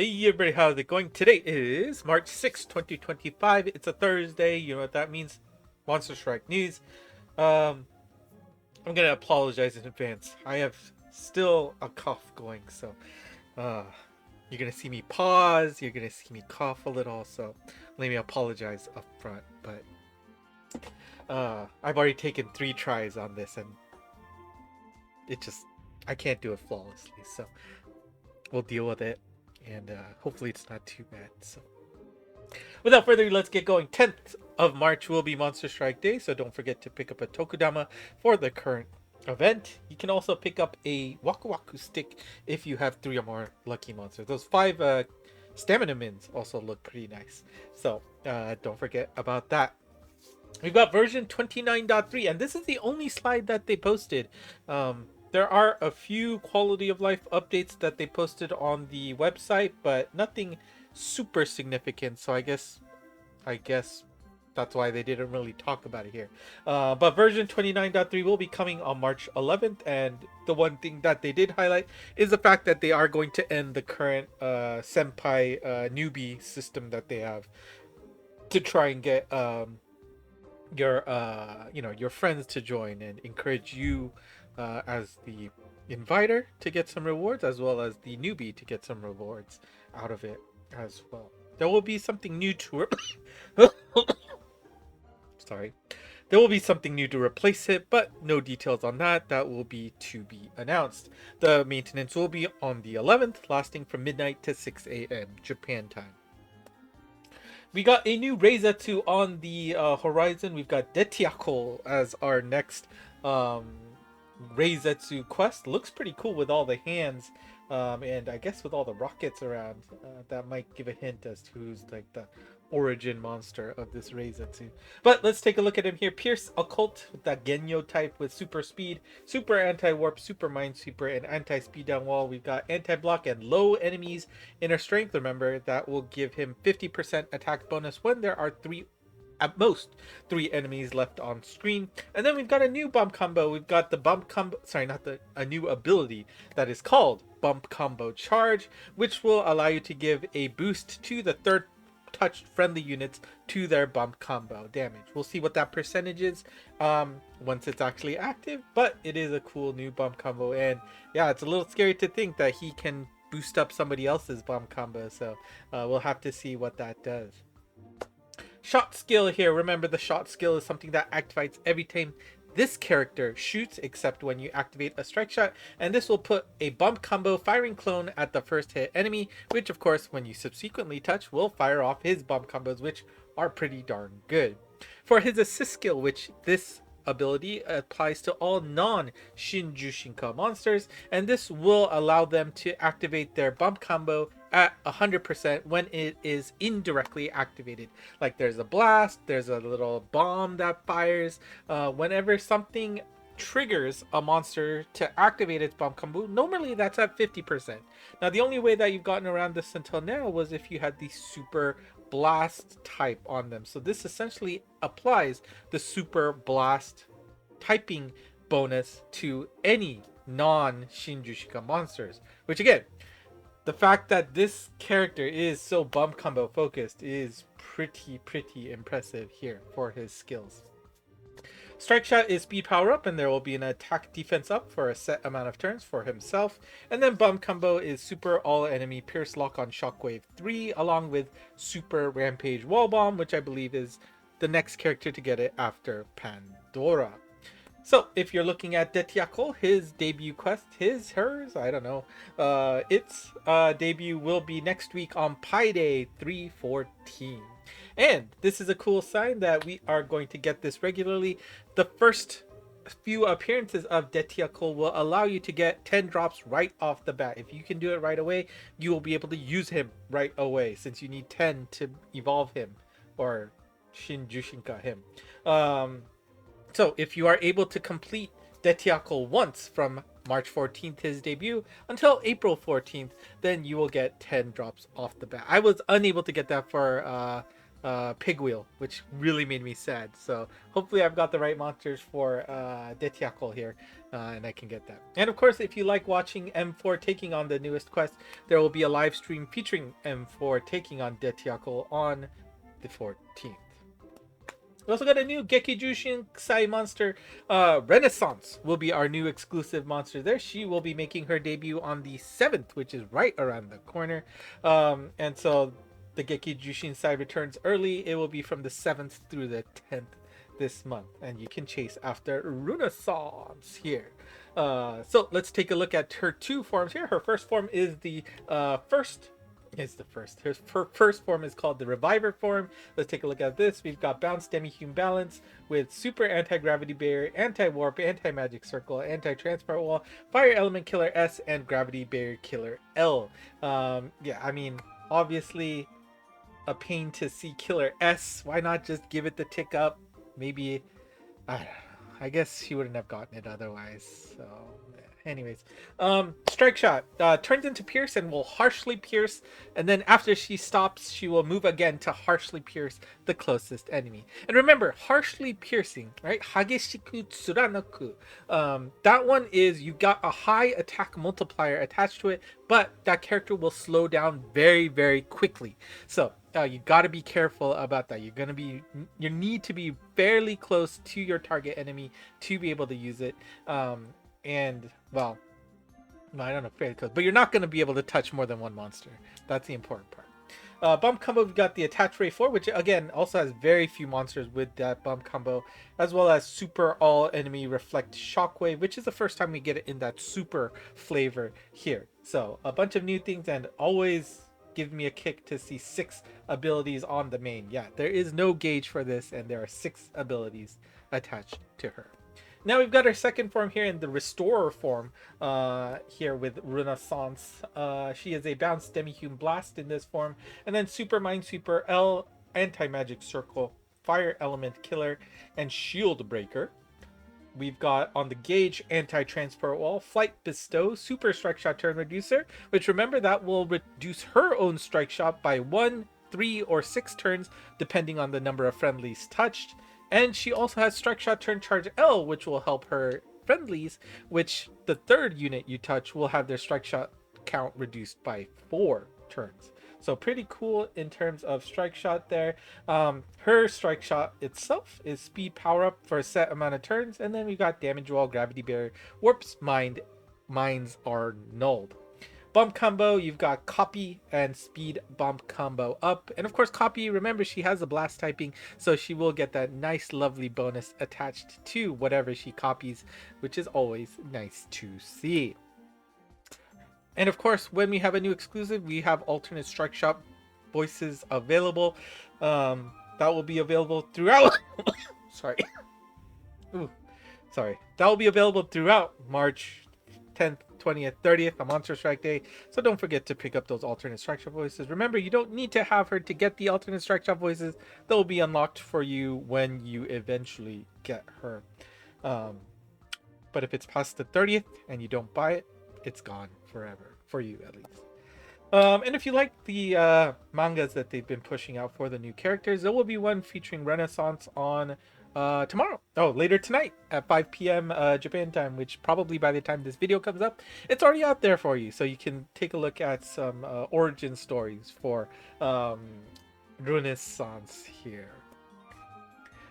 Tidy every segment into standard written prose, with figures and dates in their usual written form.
Hey everybody, how's it going? Today is March 6th, 2025. It's a Thursday. You know what that means? Monster Strike news. Um, I'm gonna apologize in advance. I have still a cough going, so uh, you're gonna see me pause. You're gonna see me cough a little. So let me apologize up front. But I've already taken 3 tries on this, and it just I can't do it flawlessly. So we'll deal with it, and hopefully it's not too bad. So. Without further ado, let's get going. 10th of March will be Monster Strike Day, so don't forget to pick up a Tokudama for the current event. You can also pick up a Waku Waku stick if you have 3 or more lucky monsters. Those 5 stamina mins also look pretty nice, so don't forget about that. We've got version 29.3, and this is the only slide that they posted. There are a few quality of life updates that they posted on the website, but nothing super significant. So I guess that's why they didn't really talk about it here. But version 29.3 will be coming on March 11th, and the one thing that they did highlight is the fact that they are going to end the current senpai newbie system that they have to try and get your friends to join and encourage you as the inviter to get some rewards, as well as the newbie to get some rewards out of it as well. There will be something new to sorry. There will be something new to replace it, but no details on that. That will be to be announced. The maintenance will be on the 11th, lasting from midnight to 6 a.m. Japan time. We got a new Reizetsu on the horizon. We've got Detiako as our next Reizetsu quest. Looks pretty cool with all the hands, and I guess with all the rockets around. That might give a hint as to who's like the origin monster of this Reizetsu. But let's take a look at him here. Pierce Occult with that Genyo type with super speed, super anti-warp, super minesweeper, and anti-speed down wall. We've got anti-block and low enemies inner strength. Remember, that will give him 50% attack bonus when there are at most 3 enemies left on screen. And then we've got a new bump combo. We've got the bump combo, a new ability that is called Bump Combo Charge, which will allow you to give a boost to the third touched friendly units to their bump combo damage. We'll see what that percentage is once it's actually active, but it is a cool new bump combo, and yeah, it's a little scary to think that he can boost up somebody else's bump combo, so we'll have to see what that does. Shot skill here. Remember, the shot skill is something that activates every time this character shoots, except when you activate a strike shot, and this will put a bump combo firing clone at the first hit enemy, which of course when you subsequently touch will fire off his bump combos, which are pretty darn good. For his assist skill, which this ability applies to all non-Shinjushinka monsters, and this will allow them to activate their bump combo at 100% when it is indirectly activated. Like there's a blast, there's a little bomb that fires. Whenever something triggers a monster to activate its bump combo, normally that's at 50%. Now the only way that you've gotten around this until now was if you had the super blast type on them. So this essentially applies the super blast typing bonus to any non-Shinjushika monsters, which again, the fact that this character is so bump combo focused is pretty impressive here for his skills. Strike shot is speed power up, and there will be an attack defense up for a set amount of turns for himself. And then bump combo is super all enemy pierce lock on shockwave 3, along with super rampage wall bomb, which I believe is the next character to get it after Pandora. So if you're looking at Detiako, his debut quest, hers, I don't know, its debut will be next week on Pi Day 314. And this is a cool sign that we are going to get this regularly. The first few appearances of Detiako will allow you to get 10 drops right off the bat. If you can do it right away, you will be able to use him right away, since you need 10 to evolve him, or Shinjushinka him. So if you are able to complete Detiako once from March 14th, his debut, until April 14th, then you will get 10 drops off the bat. I was unable to get that for pig wheel, which really made me sad. So hopefully I've got the right monsters for Detiakol here, and I can get that. And of course, if you like watching M4 taking on the newest quest, there will be a live stream featuring M4 taking on Detiakol on the 14th. We also got a new Gekijushin Kusai monster. Renaissance will be our new exclusive monster there. She will be making her debut on the 7th, which is right around the corner. And so the Gekijushin Sai returns early. It will be from the 7th through the 10th this month. And you can chase after Renaissance here. So let's take a look at her two forms here. Her first form is the first. Her first form is called the Reviver form. Let's take a look at this. We've got Bounce Demi-Human Balance with Super Anti-Gravity Barrier, Anti-Warp, Anti-Magic Circle, Anti-Transport Wall, Fire Element Killer S, and Gravity Barrier Killer L. Yeah, I mean, obviously a pain to see Killer S. Why not just give it the tick up? Maybe, I don't know. I guess she wouldn't have gotten it otherwise, so... Anyways, Strike Shot turns into Pierce and will harshly pierce, and then after she stops, she will move again to harshly pierce the closest enemy. And remember, harshly piercing, right? Hageshiku tsuranoku. That one is you got a high attack multiplier attached to it, but that character will slow down very, very quickly. So you got to be careful about that. You need to be fairly close to your target enemy to be able to use it. And well, I don't know, fairly close, but you're not going to be able to touch more than one monster. That's the important part. Bump combo, we've got the Attach Ray 4, which again also has very few monsters with that bump combo, as well as Super All Enemy Reflect Shockwave, which is the first time we get it in that super flavor here. So a bunch of new things, and always give me a kick to see 6 abilities on the main. Yeah, there is no gauge for this, and there are 6 abilities attached to her. Now we've got our second form here in the Restorer form here with Renaissance. She is a Bounce Demi-Human Blast in this form, and then Super Minesweeper L, Anti-Magic Circle, Fire Element Killer, and Shield Breaker. We've got on the gauge Anti-Transport Wall, Flight Bestow, Super Strike Shot Turn Reducer, which remember that will reduce her own Strike Shot by 1, 3, or 6 turns depending on the number of friendlies touched. And she also has Strike Shot Turn Charge L, which will help her friendlies, which the third unit you touch will have their Strike Shot count reduced by 4 turns. So pretty cool in terms of Strike Shot there. Her Strike Shot itself is Speed Power Up for a set amount of turns. And then we got Damage Wall, Gravity Barrier, Warps, Mines are nulled. Bump combo, you've got Copy and Speed Bump combo up. And of course, Copy, remember she has a blast typing, so she will get that nice, lovely bonus attached to whatever she copies, which is always nice to see. And of course, when we have a new exclusive, we have alternate Strike Shot voices available. That will be available throughout. Sorry. Ooh, sorry. That will be available throughout March 10th, 20th, 30th, on Monster Strike Day. So don't forget to pick up those alternate Strike Shot voices. Remember, you don't need to have her to get the alternate Strike Shot voices. They'll be unlocked for you when you eventually get her. But if it's past the 30th and you don't buy it, it's gone forever, for you at least. And if you like the mangas that they've been pushing out for the new characters, there will be one featuring Renaissance on tomorrow. Later tonight at 5 p.m. Japan time, which probably by the time this video comes up, it's already out there for you. So you can take a look at some origin stories for Renaissance here.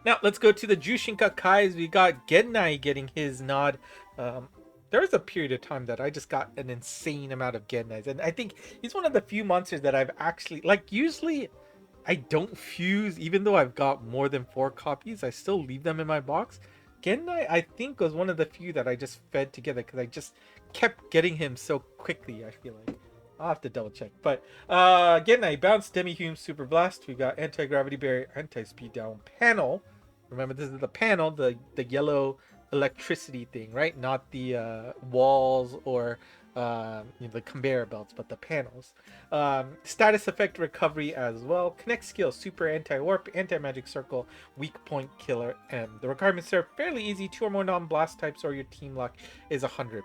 Now let's go to the Jushinka Kais. We got Gennai getting his nod. There was a period of time that I just got an insane amount of Gennais, and I think he's one of the few monsters that I've actually, like, usually I don't fuse, even though I've got more than 4 copies, I still leave them in my box. Gennai, I think, was one of the few that I just fed together because I just kept getting him so quickly, I feel like. I'll have to double check. But Gennai, Bounce, Demi-Human, Super Blast. We've got Anti-Gravity Barrier, Anti-Speed Down panel. Remember, this is the panel, the yellow electricity thing, right? Not the walls or the conveyor belts, but the panels. Status effect recovery as well. Connect skill, super anti-warp, anti-magic circle, weak point killer M. The requirements are fairly easy. 2 or more non-blast types or your team luck is 100+.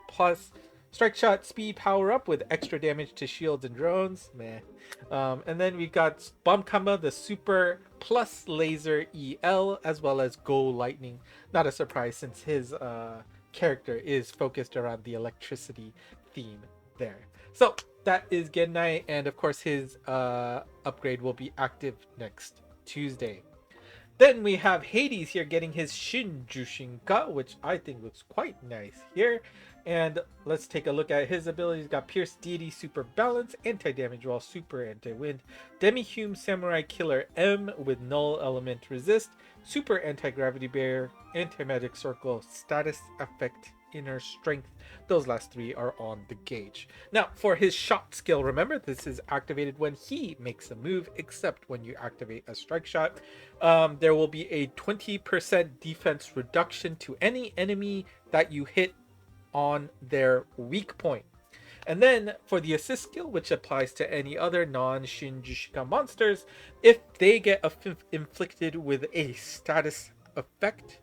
Strike Shot speed power up with extra damage to shields and drones. Meh. And then we got Bomb Combo, the Super Plus Laser EL, as well as Go Lightning. Not a surprise since his character is focused around the electricity theme there. So that is Gennai, and of course his upgrade will be active next Tuesday. Then we have Hades here getting his Shinjushinka, which I think looks quite nice here. And let's take a look at his abilities. Got Pierce Deity Super Balance, Anti-Damage Wall Super Anti-Wind, Demi-Hume Samurai Killer M with Null Element Resist, Super Anti-Gravity Barrier, Anti-Magic Circle, Status Effect, Inner Strength. Those last three are on the gauge. Now, for his shot skill, remember, this is activated when he makes a move, except when you activate a strike shot. There will be a 20% defense reduction to any enemy that you hit on their weak point. And then for the assist skill, which applies to any other non-Shinjushika monsters, if they get inflicted with a status effect,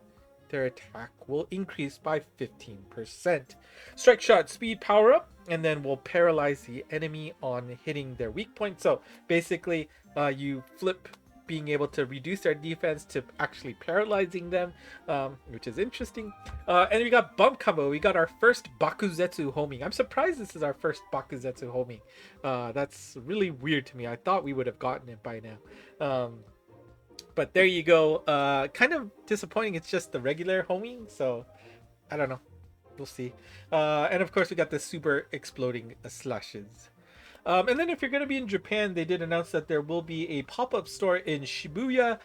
their attack will increase by 15%. Strike Shot speed power up, and then will paralyze the enemy on hitting their weak point. So basically, you flip being able to reduce their defense to actually paralyzing them, which is interesting. And we got Bump Combo. We got our first Bakuzetsu homing. I'm surprised this is our first Bakuzetsu homing. That's really weird to me. I thought we would have gotten it by now. But there you go. Kind of disappointing. It's just the regular homing, so I don't know. We'll see. And of course, we got the super exploding slashes. And then if you're going to be in Japan, they did announce that there will be a pop-up store in Shibuya,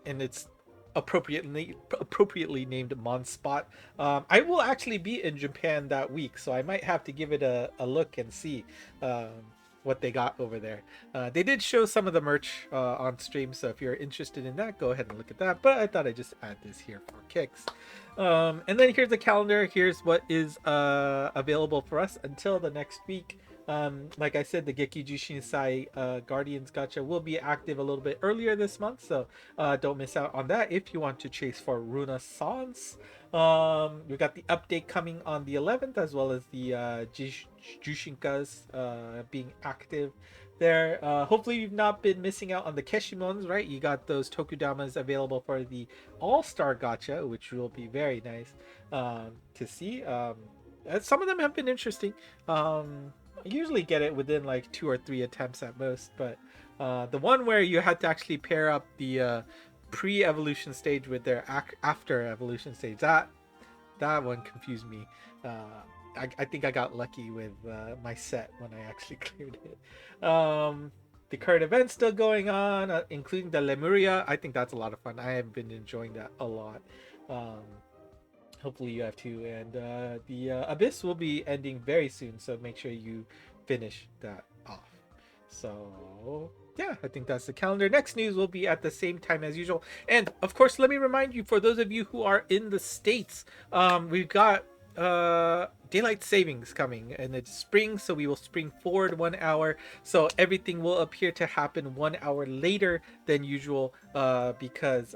and it's appropriately named Monst. I will actually be in Japan that week, so I might have to give it a look and see what they got over there. They did show some of the merch on stream, so if you're interested in that, go ahead and look at that. But I thought I'd just add this here for kicks. And then here's the calendar. Here's what is available for us until the next week. Like I said, the Geki Jushinsai Guardians Gacha will be active a little bit earlier this month, so don't miss out on that if you want to chase for Renaissance. We got the update coming on the 11th, as well as the Jushinkas being active there. Hopefully you've not been missing out on the Keshimons, right? You got those Tokudamas available for the All-Star Gacha, which will be very nice to see. Some of them have been interesting. I usually get it within like 2 or 3 attempts at most, but the one where you had to actually pair up the pre-evolution stage with their after evolution stage, that one confused me. I think I got lucky with my set when I actually cleared it. The current event's still going on, including the Lemuria. I think that's a lot of fun. I have been enjoying that a lot. Hopefully you have too. And the Abyss will be ending very soon, so make sure you finish that off. So yeah, I think that's the calendar. Next news will be at the same time as usual. And of course, let me remind you, for those of you who are in the States, we've got daylight savings coming, and it's spring, so we will spring forward 1 hour, so everything will appear to happen 1 hour later than usual, because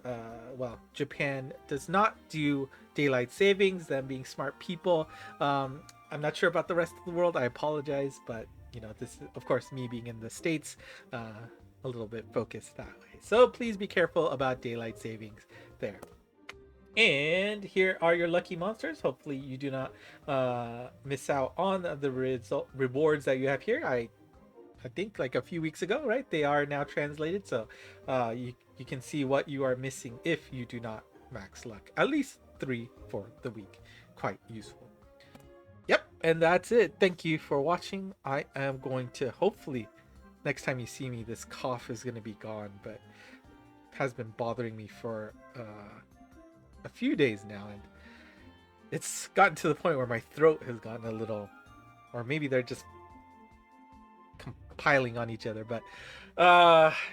well, Japan does not do daylight savings, them being smart people. I'm not sure about the rest of the world, I apologize, but you know, this is, of course, me being in the States, a little bit focused that way, so please be careful about daylight savings there. And here are your lucky monsters. Hopefully you do not miss out on the rewards that you have here. I think like a few weeks ago, right? They are now translated, so you can see what you are missing if you do not max luck. At least 3 for the week. Quite useful. Yep, and that's it. Thank you for watching. I am going to, hopefully, next time you see me, this cough is going to be gone, but it has been bothering me for a few days now, and it's gotten to the point where my throat has gotten a little, or maybe they're just compiling on each other, but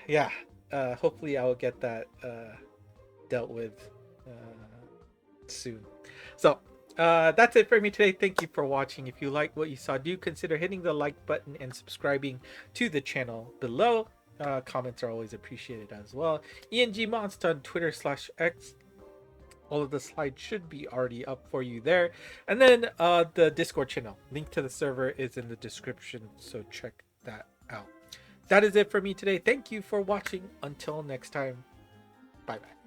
yeah, hopefully I will get that dealt with soon. So that's it for me today. Thank you for watching. If you like what you saw, do consider hitting the like button and subscribing to the channel below. Comments are always appreciated as well. ENG Monst on Twitter/X. all of the slides should be already up for you there. And then the Discord channel, link to the server is in the description, so check that out. That is it for me today. Thank you for watching. Until next time, bye bye.